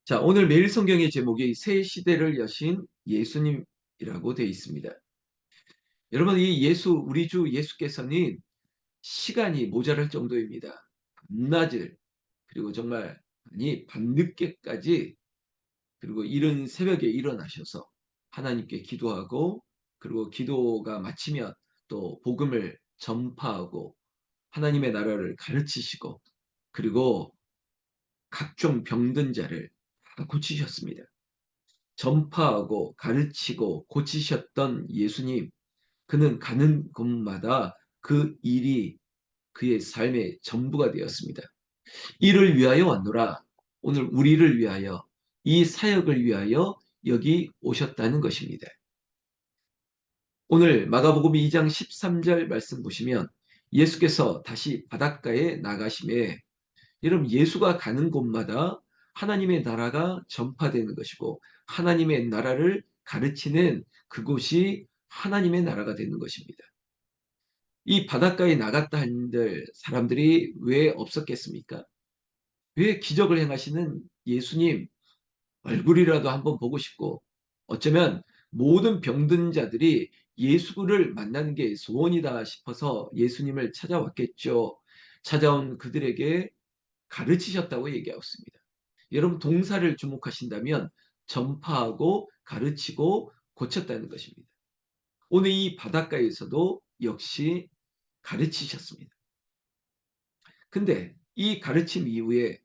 자, 오늘 매일 성경의 제목이 새 시대를 여신 예수님이라고 되어 있습니다. 여러분, 이 우리 주 예수께서는 시간이 모자랄 정도입니다. 밤낮을, 그리고 정말, 밤늦게까지, 그리고 이른 새벽에 일어나셔서 하나님께 기도하고, 그리고 기도가 마치면 또 복음을 전파하고, 하나님의 나라를 가르치시고, 그리고 각종 병든 자를 다 고치셨습니다. 전파하고 가르치고 고치셨던 예수님, 그는 가는 곳마다 그 일이 그의 삶의 전부가 되었습니다. 이를 위하여 왔노라. 오늘 우리를 위하여, 이 사역을 위하여 여기 오셨다는 것입니다. 오늘 마가복음 2장 13절 말씀 보시면 예수께서 다시 바닷가에 나가심에, 여러분, 예수가 가는 곳마다 하나님의 나라가 전파되는 것이고 하나님의 나라를 가르치는 그곳이 하나님의 나라가 되는 것입니다. 이 바닷가에 나갔다 한들 사람들이 왜 없었겠습니까? 왜 기적을 행하시는 예수님 얼굴이라도 한번 보고 싶고, 어쩌면 모든 병든 자들이 예수를 만나는 게 소원이다 싶어서 예수님을 찾아왔겠죠. 찾아온 그들에게 가르치셨다고 얘기하였습니다. 여러분, 동사를 주목하신다면 전파하고 가르치고 고쳤다는 것입니다. 오늘 이 바닷가에서도 역시 가르치셨습니다. 근데 이 가르침 이후에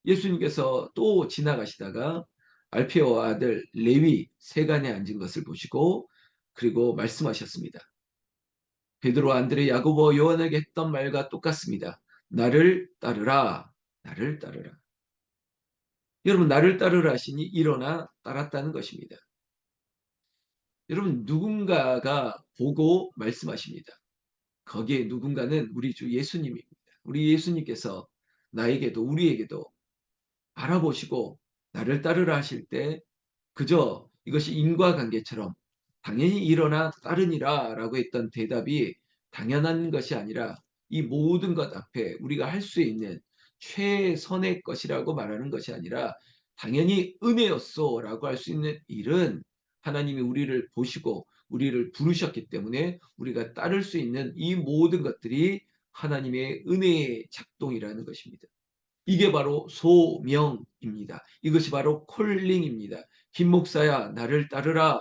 예수님께서 또 지나가시다가 알페오 아들 레위 세간에 앉은 것을 보시고, 그리고 말씀하셨습니다. 베드로, 안드레, 야고보, 요한에게 했던 말과 똑같습니다. 나를 따르라, 나를 따르라. 여러분, 나를 따르라 하시니 일어나 따랐다는 것입니다. 여러분, 누군가가 보고 말씀하십니다. 거기에 누군가는 우리 주 예수님입니다. 우리 예수님께서 나에게도 우리에게도 바라보시고 나를 따르라 하실 때 그저 이것이 인과관계처럼 당연히 일어나 따르니라 라고 했던 대답이 당연한 것이 아니라, 이 모든 것 앞에 우리가 할 수 있는 최선의 것이라고 말하는 것이 아니라 당연히 은혜였소 라고 할 수 있는 일은, 하나님이 우리를 보시고 우리를 부르셨기 때문에 우리가 따를 수 있는 이 모든 것들이 하나님의 은혜의 작동이라는 것입니다. 이게 바로 소명입니다. 이것이 바로 콜링입니다. 김 목사야, 나를 따르라.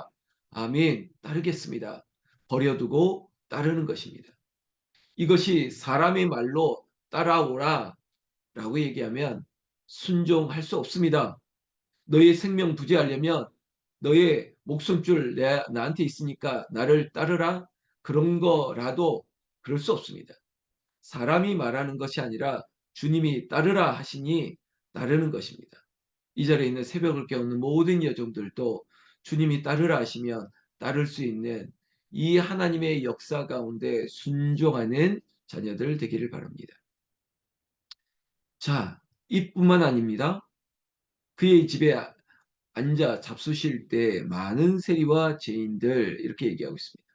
아멘. 따르겠습니다. 버려두고 따르는 것입니다. 이것이 사람의 말로 따라오라 라고 얘기하면 순종할 수 없습니다. 너의 생명 부지하려면 너의 목숨줄 나한테 있으니까 나를 따르라, 그런 거라도 그럴 수 없습니다. 사람이 말하는 것이 아니라 주님이 따르라 하시니 따르는 것입니다. 이 자리에 있는 새벽을 깨우는 모든 여종들도 주님이 따르라 하시면 따를 수 있는 이 하나님의 역사 가운데 순종하는 자녀들 되기를 바랍니다. 자, 이뿐만 아닙니다. 그의 집에 앉아 잡수실 때 많은 세리와 죄인들, 이렇게 얘기하고 있습니다.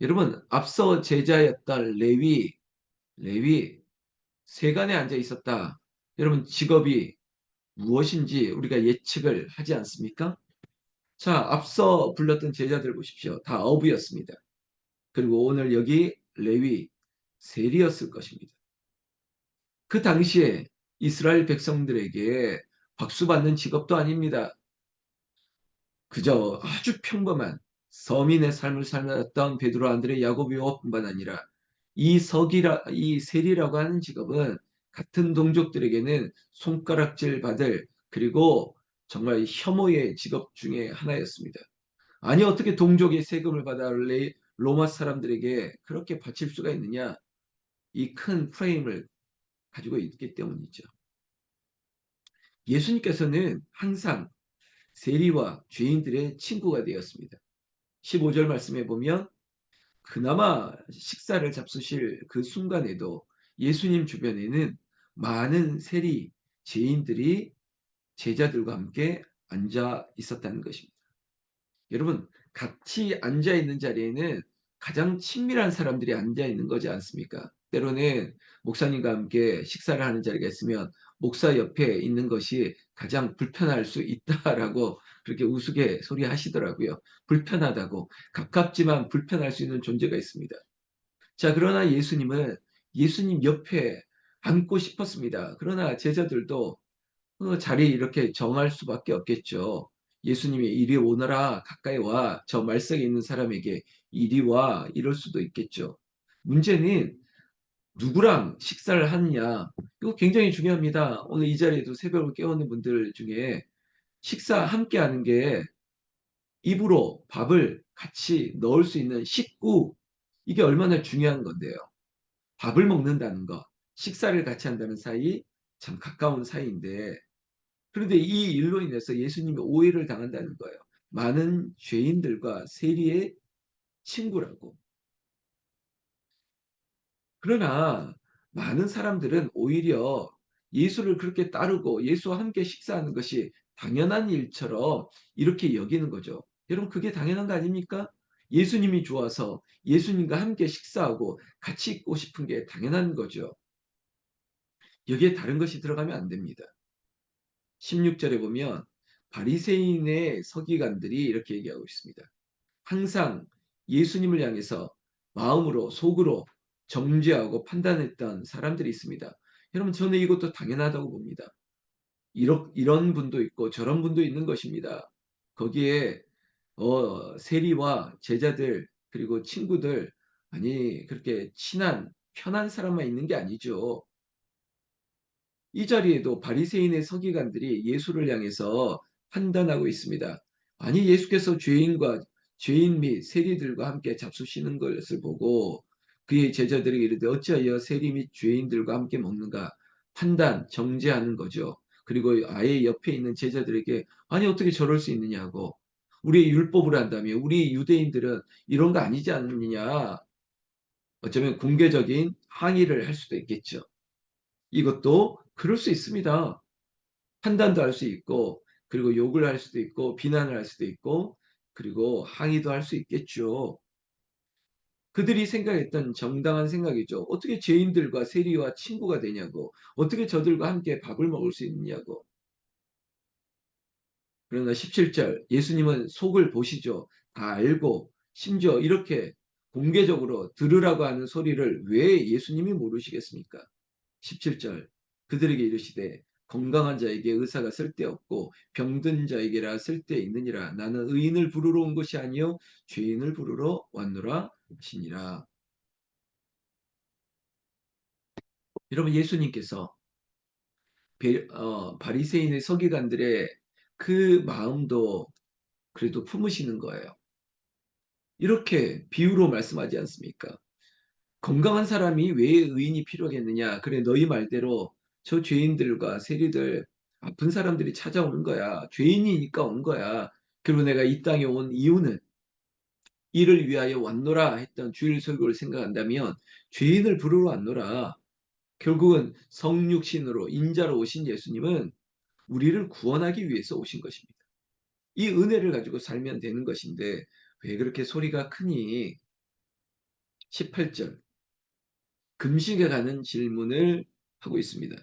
여러분, 앞서 제자였던 레위 세간에 앉아 있었다. 여러분, 직업이 무엇인지 우리가 예측을 하지 않습니까? 자, 앞서 불렀던 제자들 보십시오. 다 어부였습니다. 그리고 오늘 여기 레위, 세리였을 것입니다. 그 당시에 이스라엘 백성들에게 박수받는 직업도 아닙니다. 그저 아주 평범한 서민의 삶을 살았던 베드로, 안드레, 야고보, 요한뿐만 아니라 이 세리라고 하는 직업은 같은 동족들에게는 손가락질 받을, 그리고 정말 혐오의 직업 중에 하나였습니다. 아니, 어떻게 동족의 세금을 받아 로마 사람들에게 그렇게 바칠 수가 있느냐? 이 큰 프레임을 가지고 있기 때문이죠. 예수님께서는 항상 세리와 죄인들의 친구가 되었습니다. 15절 말씀에 보면 그나마 식사를 잡수실 그 순간에도 예수님 주변에는 많은 세리, 죄인들이 제자들과 함께 앉아 있었다는 것입니다. 여러분, 같이 앉아 있는 자리에는 가장 친밀한 사람들이 앉아 있는 거지 않습니까? 때로는 목사님과 함께 식사를 하는 자리가 있으면 목사 옆에 있는 것이 가장 불편할 수 있다라고 그렇게 우스갯소리 하시더라고요. 불편하다고. 가깝지만 불편할 수 있는 존재가 있습니다. 자, 그러나 예수님 옆에 앉고 싶었습니다. 그러나 제자들도 자리 이렇게 정할 수밖에 없겠죠. 예수님이 이리 오너라, 가까이 와, 저 말석에 있는 사람에게 이리 와, 이럴 수도 있겠죠. 문제는 누구랑 식사를 하느냐. 이거 굉장히 중요합니다. 오늘 이 자리에도 새벽을 깨우는 분들 중에 식사 함께 하는 게 입으로 밥을 같이 넣을 수 있는 식구, 이게 얼마나 중요한 건데요. 밥을 먹는다는 것, 식사를 같이 한다는 사이, 참 가까운 사이인데, 그런데 이 일로 인해서 예수님이 오해를 당한다는 거예요. 많은 죄인들과 세리의 친구라고. 그러나 많은 사람들은 오히려 예수를 그렇게 따르고 예수와 함께 식사하는 것이 당연한 일처럼 이렇게 여기는 거죠. 여러분, 그게 당연한 거 아닙니까? 예수님이 좋아서 예수님과 함께 식사하고 같이 있고 싶은 게 당연한 거죠. 여기에 다른 것이 들어가면 안 됩니다. 16절에 보면 바리새인의 서기관들이 이렇게 얘기하고 있습니다. 항상 예수님을 향해서 마음으로 속으로 정죄하고 판단했던 사람들이 있습니다. 여러분, 저는 이것도 당연하다고 봅니다. 이런 분도 있고 저런 분도 있는 것입니다. 거기에 세리와 제자들 그리고 친구들, 아니 그렇게 친한 편한 사람만 있는 게 아니죠. 이 자리에도 바리새인의 서기관들이 예수를 향해서 판단하고 있습니다. 아니, 예수께서 죄인 및 세리들과 함께 잡수시는 것을 보고 그의 제자들에게 이르되 어찌하여 세리 및 죄인들과 함께 먹는가, 정죄하는 거죠. 그리고 아예 옆에 있는 제자들에게 아니 어떻게 저럴 수 있느냐고, 우리의 율법을 한다며 우리 유대인들은 이런 거 아니지 않느냐, 어쩌면 공개적인 항의를 할 수도 있겠죠. 이것도 그럴 수 있습니다. 판단도 할 수 있고, 그리고 욕을 할 수도 있고, 비난을 할 수도 있고, 그리고 항의도 할 수 있겠죠. 그들이 생각했던 정당한 생각이죠. 어떻게 죄인들과 세리와 친구가 되냐고, 어떻게 저들과 함께 밥을 먹을 수 있느냐고. 그러나 17절, 예수님은 속을 보시죠. 다 알고, 심지어 이렇게 공개적으로 들으라고 하는 소리를 왜 예수님이 모르시겠습니까? 17절, 그들에게 이르시되 건강한 자에게 의사가 쓸데없고 병든 자에게라 쓸데있느니라. 나는 의인을 부르러 온 것이 아니요 죄인을 부르러 왔노라 하시니라. 여러분, 예수님께서 바리새인의 서기관들의 그 마음도 그래도 품으시는 거예요. 이렇게 비유로 말씀하지 않습니까? 건강한 사람이 왜 의인이 필요하겠느냐? 그래, 너희 말대로 저 죄인들과 세리들, 아픈 사람들이 찾아오는 거야. 죄인이니까 온 거야. 그리고 내가 이 땅에 온 이유는 이를 위하여 왔노라 했던 주일 설교를 생각한다면 죄인을 부르러 왔노라. 결국은 성육신으로 인자로 오신 예수님은 우리를 구원하기 위해서 오신 것입니다. 이 은혜를 가지고 살면 되는 것인데 왜 그렇게 소리가 크니? 18절. 금식에 관한 질문을 하고 있습니다.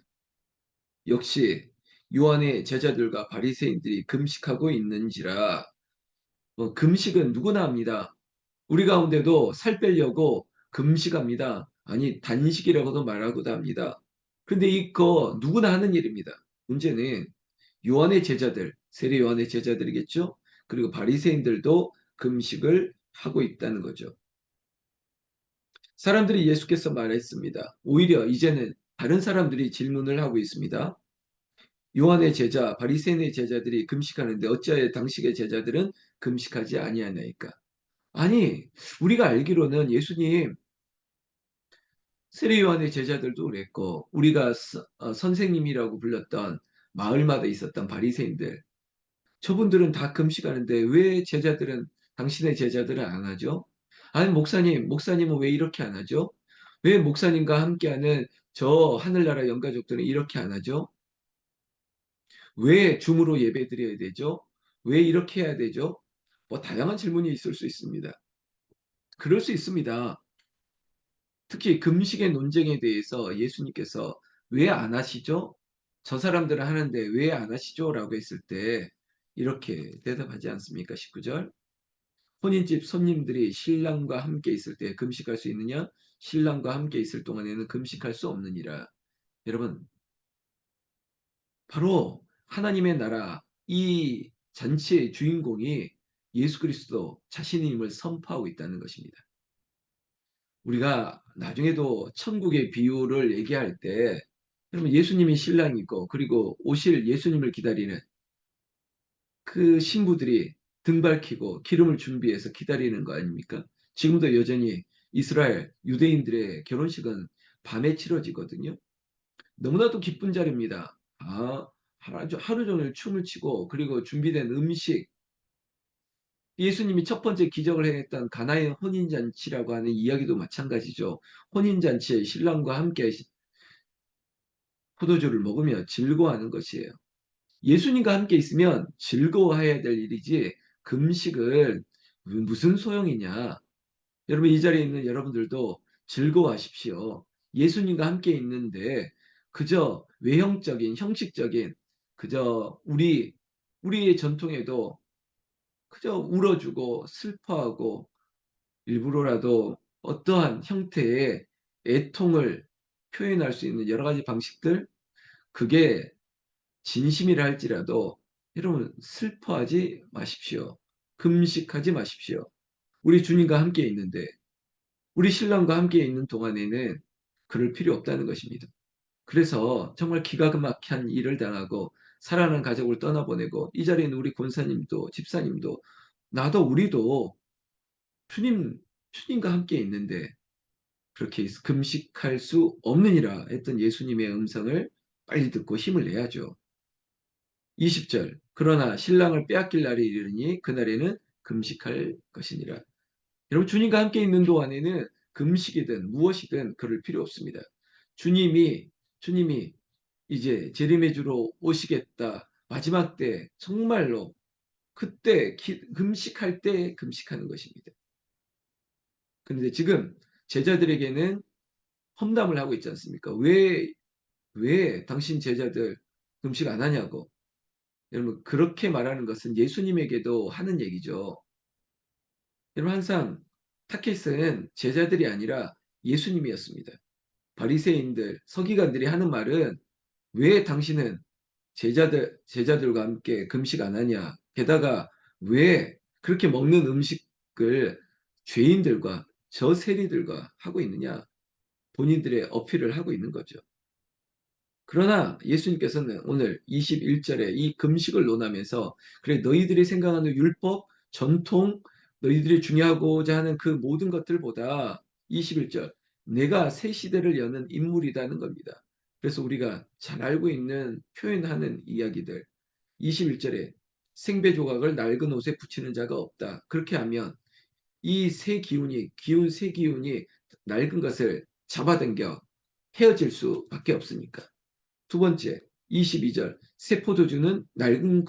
역시 요한의 제자들과 바리새인들이 금식하고 있는지라. 금식은 누구나 합니다. 우리 가운데도 살 빼려고 금식합니다. 아니, 단식이라고도 말하고도 합니다. 근데 이거 누구나 하는 일입니다. 문제는 요한의 제자들, 세례 요한의 제자들이겠죠? 그리고 바리새인들도 금식을 하고 있다는 거죠. 사람들이 예수께서 말했습니다. 오히려 이제는 다른 사람들이 질문을 하고 있습니다. 요한의 제자, 바리새인의 제자들이 금식하는데 어찌하여 당식의 제자들은 금식하지 아니하나이까? 아니, 우리가 알기로는 예수님 세례 요한의 제자들도 그랬고 우리가 선생님이라고 불렀던 마을마다 있었던 바리새인들, 저분들은 다 금식하는데 왜 당신의 제자들은 안 하죠? 아니, 목사님은 왜 이렇게 안 하죠? 왜 목사님과 함께하는 저 하늘나라 영가족들은 이렇게 안 하죠? 왜 줌으로 예배 드려야 되죠? 왜 이렇게 해야 되죠? 뭐 다양한 질문이 있을 수 있습니다. 그럴 수 있습니다. 특히 금식의 논쟁에 대해서 예수님께서 왜 안 하시죠? 저 사람들은 하는데 왜 안 하시죠? 라고 했을 때 이렇게 대답하지 않습니까? 19절. 혼인집 손님들이 신랑과 함께 있을 때 금식할 수 있느냐? 신랑과 함께 있을 동안에는 금식할 수 없느니라. 여러분, 바로 하나님의 나라 이 잔치의 주인공이 예수 그리스도 자신임을 선포하고 있다는 것입니다. 우리가 나중에도 천국의 비유를 얘기할 때 여러분 예수님이 신랑이고 그리고 오실 예수님을 기다리는 그 신부들이 등 밝히고 기름을 준비해서 기다리는 거 아닙니까? 지금도 여전히 이스라엘 유대인들의 결혼식은 밤에 치러지거든요. 너무나도 기쁜 자리입니다. 하루 종일 춤을 추고 그리고 준비된 음식, 예수님이 첫 번째 기적을 행했던 가나의 혼인잔치라고 하는 이야기도 마찬가지죠. 혼인잔치에 신랑과 함께 포도주를 먹으며 즐거워하는 것이에요. 예수님과 함께 있으면 즐거워해야 될 일이지 금식을 무슨 소용이냐. 여러분 이 자리에 있는 여러분들도 즐거워하십시오. 예수님과 함께 있는데 그저 외형적인 형식적인 그저 우리의 전통에도 그저 울어주고 슬퍼하고 일부러라도 어떠한 형태의 애통을 표현할 수 있는 여러 가지 방식들, 그게 진심이라 할지라도 여러분 슬퍼하지 마십시오. 금식하지 마십시오. 우리 주님과 함께 있는데 우리 신랑과 함께 있는 동안에는 그럴 필요 없다는 것입니다. 그래서 정말 기가 막힌 일을 당하고 사랑하는 가족을 떠나보내고 이 자리에 있는 우리 권사님도 집사님도 나도 우리도 주님과 함께 있는데 그렇게 금식할 수 없느니라 했던 예수님의 음성을 빨리 듣고 힘을 내야죠. 20절. 그러나 신랑을 빼앗길 날이 이르니 그날에는 금식할 것이니라. 여러분 주님과 함께 있는 동안에는 금식이든 무엇이든 그럴 필요 없습니다. 주님이 이제 재림의 주로 오시겠다. 마지막 때 정말로 그때 금식할 때 금식하는 것입니다. 그런데 지금 제자들에게는 험담을 하고 있지 않습니까? 왜 당신 제자들 금식 안 하냐고. 여러분, 그렇게 말하는 것은 예수님에게도 하는 얘기죠. 여러분, 항상 타켓은 제자들이 아니라 예수님이었습니다. 바리새인들, 서기관들이 하는 말은 왜 당신은 제자들과 함께 금식 안 하냐? 게다가 왜 그렇게 먹는 음식을 죄인들과 저세리들과 하고 있느냐? 본인들의 어필을 하고 있는 거죠. 그러나 예수님께서는 오늘 21절에 이 금식을 논하면서 그래 너희들이 생각하는 율법, 전통, 너희들이 중요하고자 하는 그 모든 것들보다 21절 내가 새 시대를 여는 인물이라는 겁니다. 그래서 우리가 잘 알고 있는 표현하는 이야기들 21절에 생배 조각을 낡은 옷에 붙이는 자가 없다. 그렇게 하면 이 새 새 기운이 낡은 것을 잡아당겨 헤어질 수밖에 없으니까. 두 번째, 22절. 새 포도주는 낡은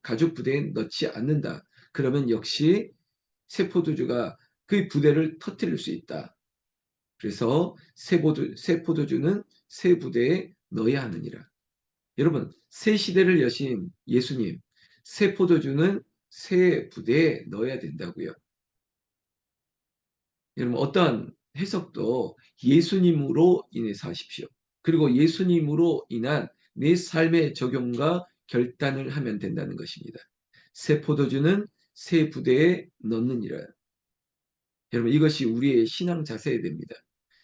가죽 부대에 넣지 않는다. 그러면 역시 새 포도주가 그 부대를 터뜨릴 수 있다. 그래서 새 포도주는 새 부대에 넣어야 하느니라. 여러분, 새 시대를 여신 예수님, 새 포도주는 새 부대에 넣어야 된다고요. 여러분, 어떠한 해석도 예수님으로 인해서 하십시오. 그리고 예수님으로 인한 내 삶의 적용과 결단을 하면 된다는 것입니다. 새 포도주는 새 부대에 넣느니라. 여러분 이것이 우리의 신앙 자세야 됩니다.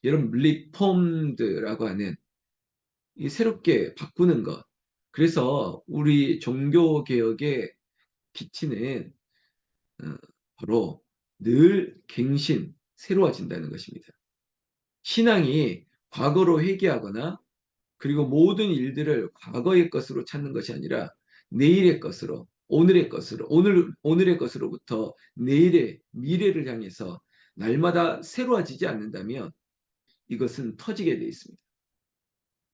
여러분 리폼드라고 하는 이 새롭게 바꾸는 것. 그래서 우리 종교 개혁에 비치는 어, 바로 늘 갱신, 새로워진다는 것입니다. 신앙이 과거로 회귀하거나 그리고 모든 일들을 과거의 것으로 찾는 것이 아니라 내일의 것으로, 오늘의 것으로, 오늘의 것으로부터 내일의 미래를 향해서 날마다 새로워지지 않는다면 이것은 터지게 되어 있습니다.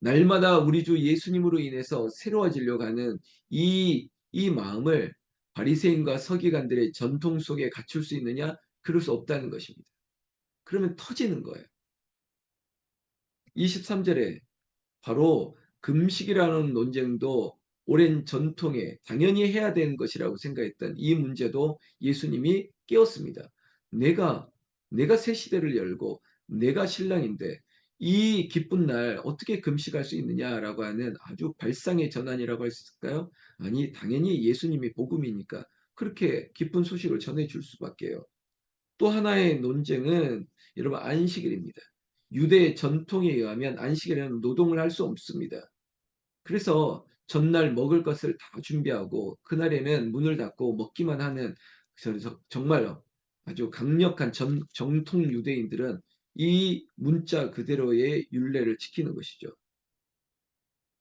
날마다 우리 주 예수님으로 인해서 새로워지려고 하는 이 마음을 바리새인과 서기관들의 전통 속에 갖출 수 있느냐? 그럴 수 없다는 것입니다. 그러면 터지는 거예요. 23절에 바로 금식이라는 논쟁도 오랜 전통에 당연히 해야 되는 것이라고 생각했던 이 문제도 예수님이 깨웠습니다. 내가 내가 새 시대를 열고 내가 신랑인데 이 기쁜 날 어떻게 금식할 수 있느냐라고 하는 아주 발상의 전환이라고 할 수 있을까요? 아니, 당연히 예수님이 복음이니까 그렇게 기쁜 소식을 전해줄 수밖에요. 또 하나의 논쟁은 여러분 안식일입니다. 유대 전통에 의하면 안식일에는 노동을 할 수 없습니다. 그래서 전날 먹을 것을 다 준비하고 그날에는 문을 닫고 먹기만 하는, 그래서 정말 아주 강력한 정통 유대인들은 이 문자 그대로의 율례를 지키는 것이죠.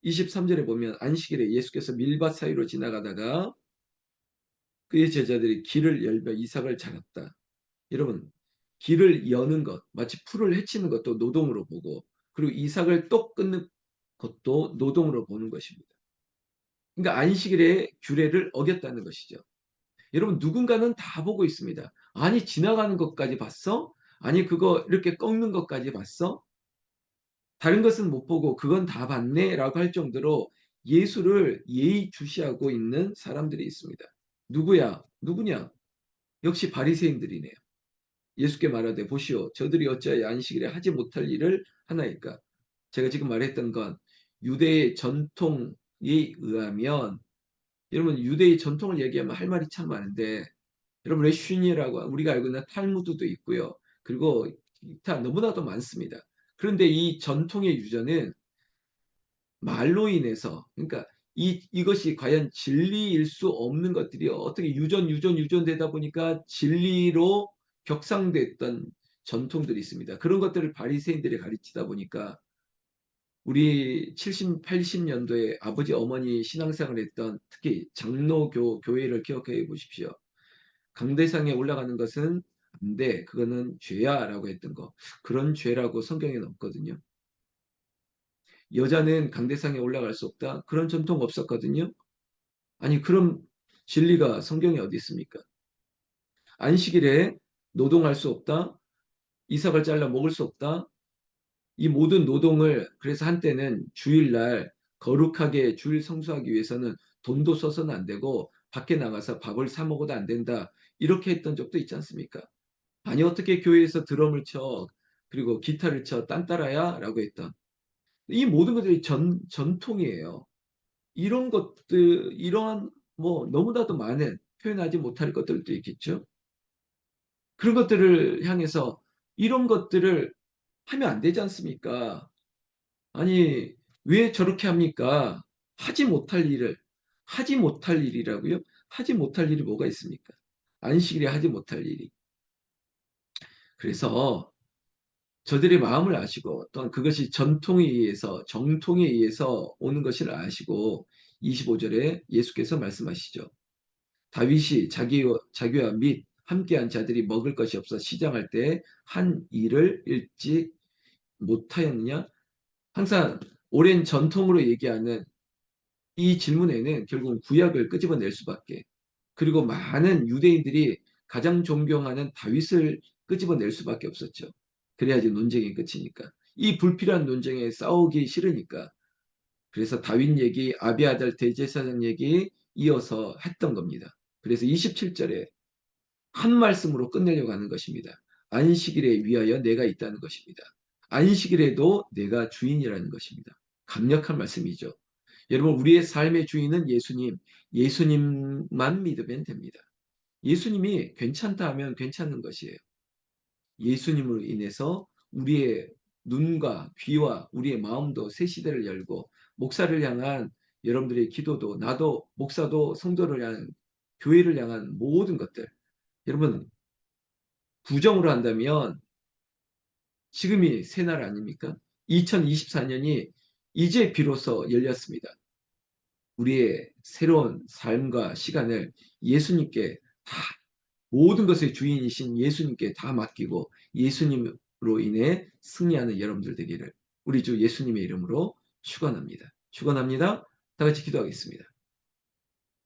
23절에 보면 안식일에 예수께서 밀밭 사이로 지나가다가 그의 제자들이 길을 열며 이삭을 자랐다. 여러분, 길을 여는 것, 마치 풀을 헤치는 것도 노동으로 보고, 그리고 이삭을 똑 끊는 것도 노동으로 보는 것입니다. 그러니까 안식일의 규례를 어겼다는 것이죠. 여러분, 누군가는 다 보고 있습니다. 아니, 지나가는 것까지 봤어? 아니, 그거 이렇게 꺾는 것까지 봤어? 다른 것은 못 보고 그건 다 봤네? 라고 할 정도로 예수를 예의주시하고 있는 사람들이 있습니다. 누구야? 누구냐? 역시 바리새인들이네요. 예수께 말하되 보시오, 저들이 어찌하여 안식일에 하지 못할 일을 하나이까. 제가 지금 말했던 건 유대의 전통에 의하면, 여러분 유대의 전통을 얘기하면 할 말이 참 많은데, 여러분 레슈니라고 우리가 알고 있는 탈무드도 있고요. 그리고 기타 너무나도 많습니다. 그런데 이 전통의 유전은 말로 인해서, 그러니까 이것이 과연 진리일 수 없는 것들이 어떻게 유전되다 보니까 진리로 격상됐던 전통들이 있습니다. 그런 것들을 바리새인들이 가르치다 보니까 우리 70, 80년도에 아버지 어머니 신앙생활을 했던 특히 장로교 교회를 기억해 보십시오. 강대상에 올라가는 것은 안 돼. 그거는 죄야라고 했던 거. 그런 죄라고 성경에는 없거든요. 여자는 강대상에 올라갈 수 없다. 그런 전통 없었거든요. 아니, 그럼 진리가 성경에 어디 있습니까? 안식일에 노동할 수 없다. 이삭을 잘라 먹을 수 없다. 이 모든 노동을, 그래서 한때는 주일날 거룩하게 주일 성수하기 위해서는 돈도 써서는 안 되고 밖에 나가서 밥을 사 먹어도 안 된다. 이렇게 했던 적도 있지 않습니까? 아니, 어떻게 교회에서 드럼을 쳐 그리고 기타를 쳐 딴따라야 라고 했던, 이 모든 것들이 전통이에요. 이런 것들, 이러한 뭐 너무나도 많은 표현하지 못할 것들도 있겠죠. 그런 것들을 향해서 이런 것들을 하면 안 되지 않습니까? 아니, 왜 저렇게 합니까? 하지 못할 일을, 하지 못할 일이라고요? 하지 못할 일이 뭐가 있습니까? 안식일에 하지 못할 일이. 그래서 저들의 마음을 아시고 또한 그것이 전통에 의해서 정통에 의해서 오는 것을 아시고 25절에 예수께서 말씀하시죠. 다윗이 자기와 및 함께한 자들이 먹을 것이 없어 시장할 때 한 일을 일찍 못하였느냐? 항상 오랜 전통으로 얘기하는 이 질문에는 결국은 구약을 끄집어낼 수밖에, 그리고 많은 유대인들이 가장 존경하는 다윗을 끄집어낼 수밖에 없었죠. 그래야지 논쟁이 끝이니까. 이 불필요한 논쟁에 싸우기 싫으니까. 그래서 다윗 얘기, 아비아달 대제사장 얘기 이어서 했던 겁니다. 그래서 27절에 한 말씀으로 끝내려고 하는 것입니다. 안식일에 위하여 내가 있다는 것입니다. 안식일에도 내가 주인이라는 것입니다. 강력한 말씀이죠. 여러분, 우리의 삶의 주인은 예수님, 예수님만 믿으면 됩니다. 예수님이 괜찮다 하면 괜찮은 것이에요. 예수님으로 인해서 우리의 눈과 귀와 우리의 마음도 새 시대를 열고, 목사를 향한 여러분들의 기도도, 나도 목사도 성도를 향한, 교회를 향한 모든 것들, 여러분 부정으로 한다면 지금이 새날 아닙니까? 2024년이 이제 비로소 열렸습니다. 우리의 새로운 삶과 시간을 예수님께 다, 모든 것의 주인이신 예수님께 다 맡기고 예수님으로 인해 승리하는 여러분들 되기를 우리 주 예수님의 이름으로 축원합니다. 축원합니다. 다 같이 기도하겠습니다.